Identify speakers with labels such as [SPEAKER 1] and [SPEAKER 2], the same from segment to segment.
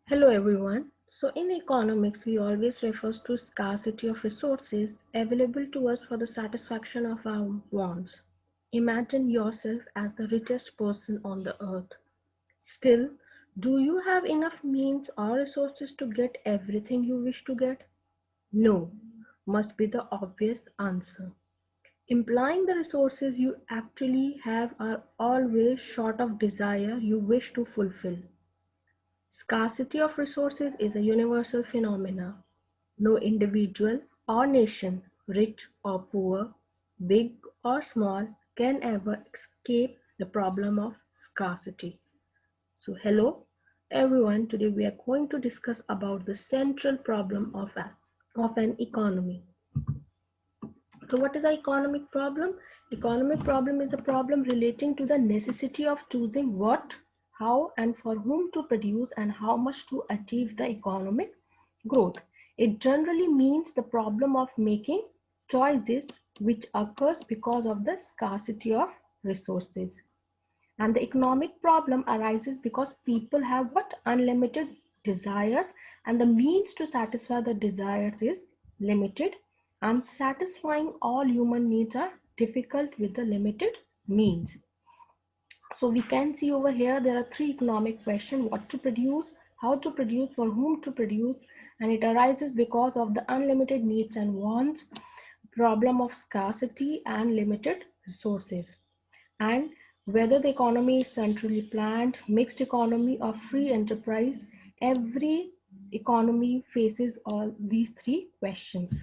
[SPEAKER 1] Hello everyone. So in economics, we always refer to scarcity of resources available to us for the satisfaction of our wants. Imagine yourself as the richest person on the earth. Still, do you have enough means or resources to get everything you wish to get? No, must be the obvious answer. Implying the resources you actually have are always short of desire you wish to fulfill. Scarcity of resources is a universal phenomenon. No individual or nation, rich or poor, big or small, can ever escape the problem of scarcity. So hello everyone, today we are going to discuss about the central problem of an economy. So what is the economic problem? Economic problem is the problem relating to the necessity of choosing what, how and for whom to produce and how much to achieve the economic growth. It generally means the problem of making choices which occurs because of the scarcity of resources. And the economic problem arises because people have what unlimited desires and the means to satisfy the desires is limited, and satisfying all human needs are difficult with the limited means. So we can see over here there are three economic questions: what to produce, how to produce, for whom to produce, and it arises because of the unlimited needs and wants, problem of scarcity and limited resources, and whether the economy is centrally planned, mixed economy or free enterprise. Every economy faces all these three questions.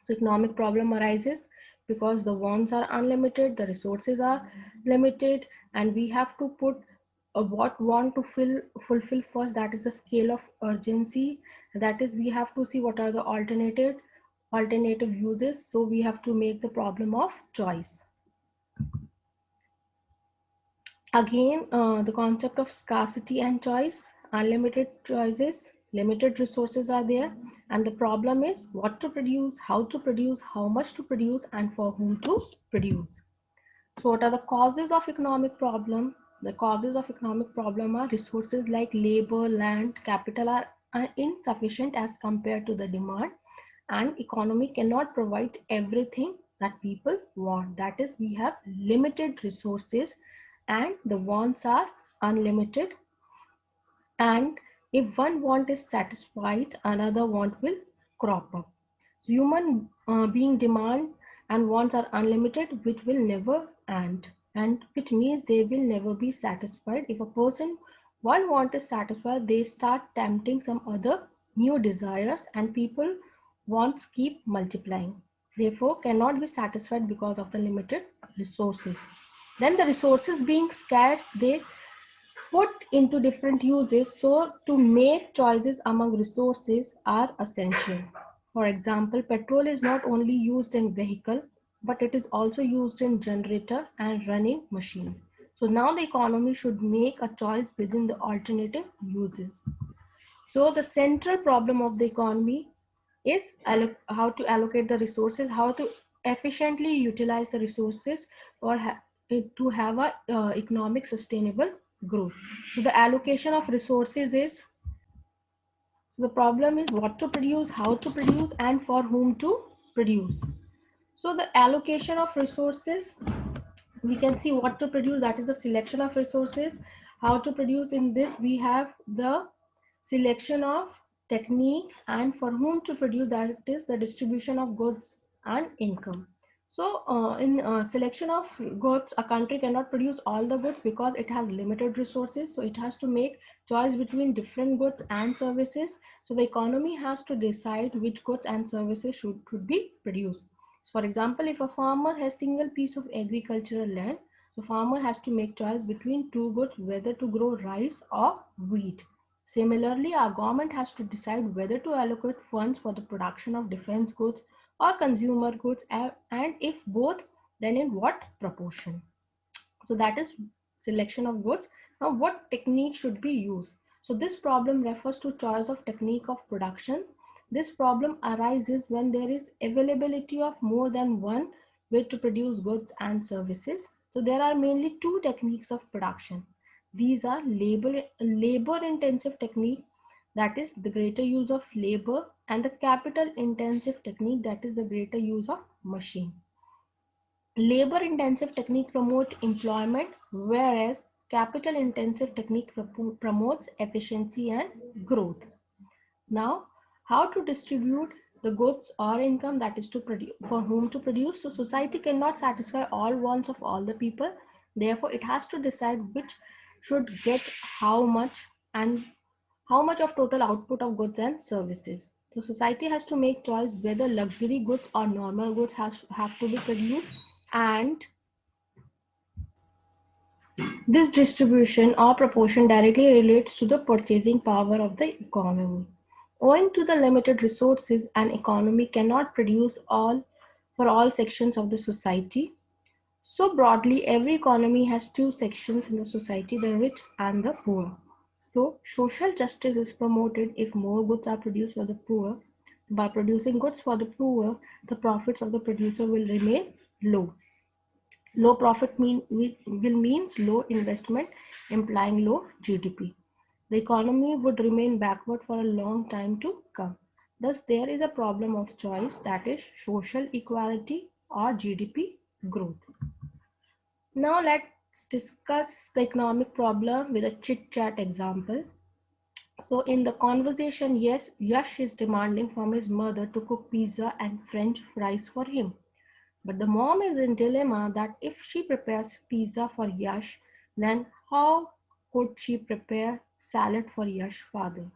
[SPEAKER 1] So economic problem arises because the wants are unlimited, the resources are limited, and we have to put what want to fulfill first, that is the scale of urgency. That is, we have to see what are the alternative uses. So we have to make the problem of choice. Again, the concept of scarcity and choice, unlimited choices, limited resources are there, and the problem is what to produce, how much to produce, and for whom to produce. So, what are the causes of economic problem? The causes of economic problem are resources like labor, land, capital are insufficient as compared to the demand, and economy cannot provide everything that people want. That is, we have limited resources and the wants are unlimited, and if one want is satisfied, another want will crop up. So human being demand and wants are unlimited, which will never end, and which means they will never be satisfied. If a person one want is satisfied, they start tempting some other new desires, and people wants keep multiplying, therefore cannot be satisfied because of the limited resources. Then the resources being scarce, they put into different uses, so to make choices among resources are essential. For example, petrol is not only used in vehicle, but it is also used in generator and running machine. So now the economy should make a choice within the alternative uses. So the central problem of the economy is how to allocate the resources, how to efficiently utilize the resources or to have a economic sustainable growth. So the allocation of resources is, so the problem is what to produce, how to produce, and for whom to produce. So the allocation of resources, we can see what to produce, that is the selection of resources. How to produce, in this we have the selection of technique, and for whom to produce, that is the distribution of goods and income. So in selection of goods, a country cannot produce all the goods because it has limited resources, so it has to make choice between different goods and services. So the economy has to decide which goods and services should be produced. For example, if a farmer has single piece of agricultural land, the farmer has to make choice between two goods, whether to grow rice or wheat. Similarly, our government has to decide whether to allocate funds for the production of defense goods or consumer goods, and if both, then in what proportion. So that is selection of goods. Now what technique should be used? So this problem refers to choice of technique of production. This problem arises when there is availability of more than one way to produce goods and services. So there are mainly two techniques of production. These are labor intensive technique, that is the greater use of labor, and the capital intensive technique, that is the greater use of machine. Labor intensive technique promote employment, whereas capital intensive technique promotes efficiency and growth. Now, how to distribute the goods or income, that is to produce, for whom to produce. So society cannot satisfy all wants of all the people. Therefore, it has to decide which should get how much and how much of total output of goods and services. So society has to make choice whether luxury goods or normal goods have to be produced, and this distribution or proportion directly relates to the purchasing power of the economy. Owing to the limited resources, an economy cannot produce all for all sections of the society. So broadly, every economy has two sections in the society, the rich and the poor. So social justice is promoted if more goods are produced for the poor. By producing goods for the poor, the profits of the producer will remain low. Low profit will means low investment, implying low GDP. The economy would remain backward for a long time to come. Thus, there is a problem of choice, that is social equality or GDP growth. Now, let's discuss the economic problem with a chit chat example. So, in the conversation, yes, Yash is demanding from his mother to cook pizza and French fries for him. But the mom is in dilemma that if she prepares pizza for Yash, then how could she prepare salad for Yash father?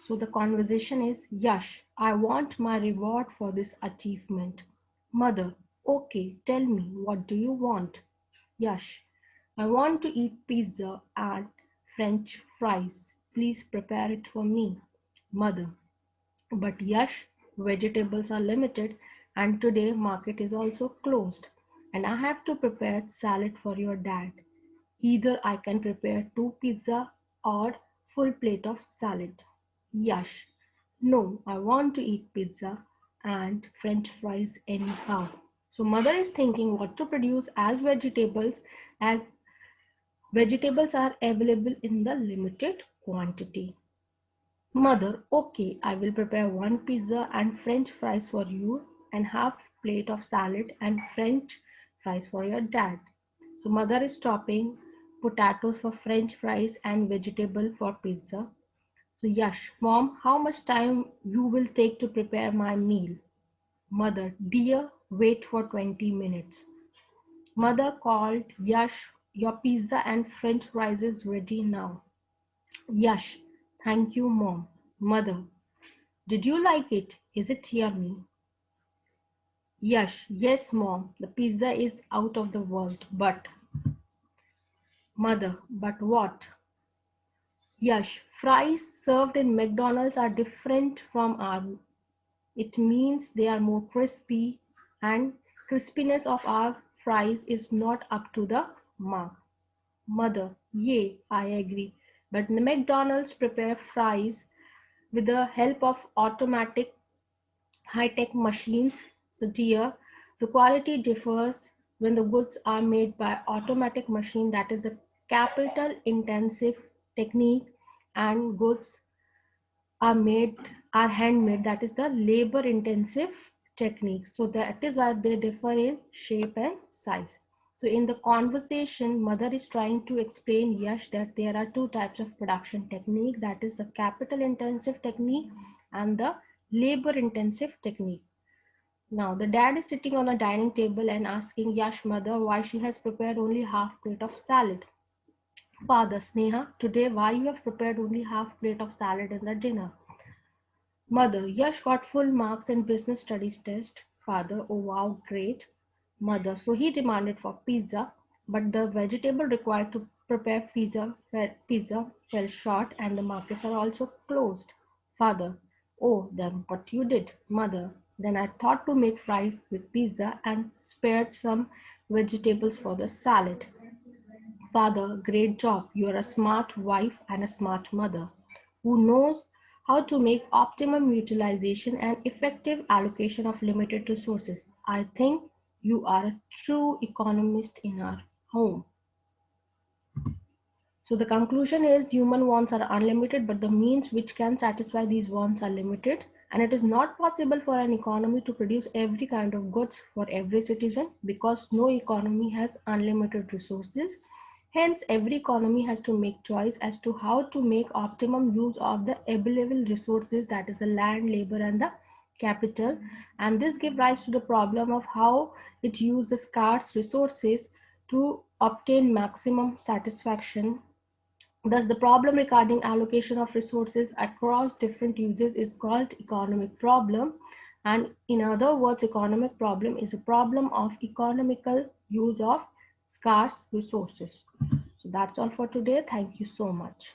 [SPEAKER 1] So the conversation is, Yash, I want my reward for this achievement. Mother, okay, tell me, what do you want? Yash, I want to eat pizza and French fries. Please prepare it for me. Mother, but Yash, vegetables are limited and today market is also closed and I have to prepare salad for your dad. Either I can prepare two pizza or full plate of salad. Yash, no, I want to eat pizza and French fries anyhow. So mother is thinking what to produce as vegetables are available in the limited quantity. Mother, okay, I will prepare one pizza and French fries for you and half plate of salad and French fries for your dad. So mother is chopping potatoes for French fries and vegetable for pizza. So Yash, mom, how much time you will take to prepare my meal? Mother, dear, wait for 20 minutes. Mother called, Yash, your pizza and French fries is ready now. Yash, thank you, mom. Mother, did you like it? Is it yummy? Yash, yes, mom. The pizza is out of the world. But, mother, but what? Yash, fries served in McDonald's are different from our. It means they are more crispy, and crispiness of our fries is not up to the mark. Mother, yay, I agree. But the McDonald's prepare fries with the help of automatic high-tech machines. So dear, the quality differs when the goods are made by automatic machine, that is the capital intensive technique, and goods are are handmade, that is the labor intensive technique. So that is why they differ in shape and size. So in the conversation, mother is trying to explain Yash that there are two types of production technique, that is the capital intensive technique and the labor intensive technique. Now the dad is sitting on a dining table and asking Yash mother why she has prepared only half plate of salad. Father, Sneha, today why you have prepared only half plate of salad in the dinner? Mother, Yash got full marks in business studies test. Father, oh wow, great. Mother, so he demanded for pizza, but the vegetable required to prepare pizza fell short and the markets are also closed. Father, oh, then what you did? Mother, then I thought to make fries with pizza and spared some vegetables for the salad. Father, great job. You are a smart wife and a smart mother who knows how to make optimum utilization and effective allocation of limited resources. I think you are a true economist in our home. So the conclusion is human wants are unlimited, but the means which can satisfy these wants are limited. And it is not possible for an economy to produce every kind of goods for every citizen because no economy has unlimited resources. Hence, every economy has to make choice as to how to make optimum use of the available resources, that is the land, labor, and the capital. And this gives rise to the problem of how it uses the scarce resources to obtain maximum satisfaction. Thus, the problem regarding allocation of resources across different uses is called economic problem. And in other words, economic problem is a problem of economical use of scarce resources. So that's all for today. Thank you so much.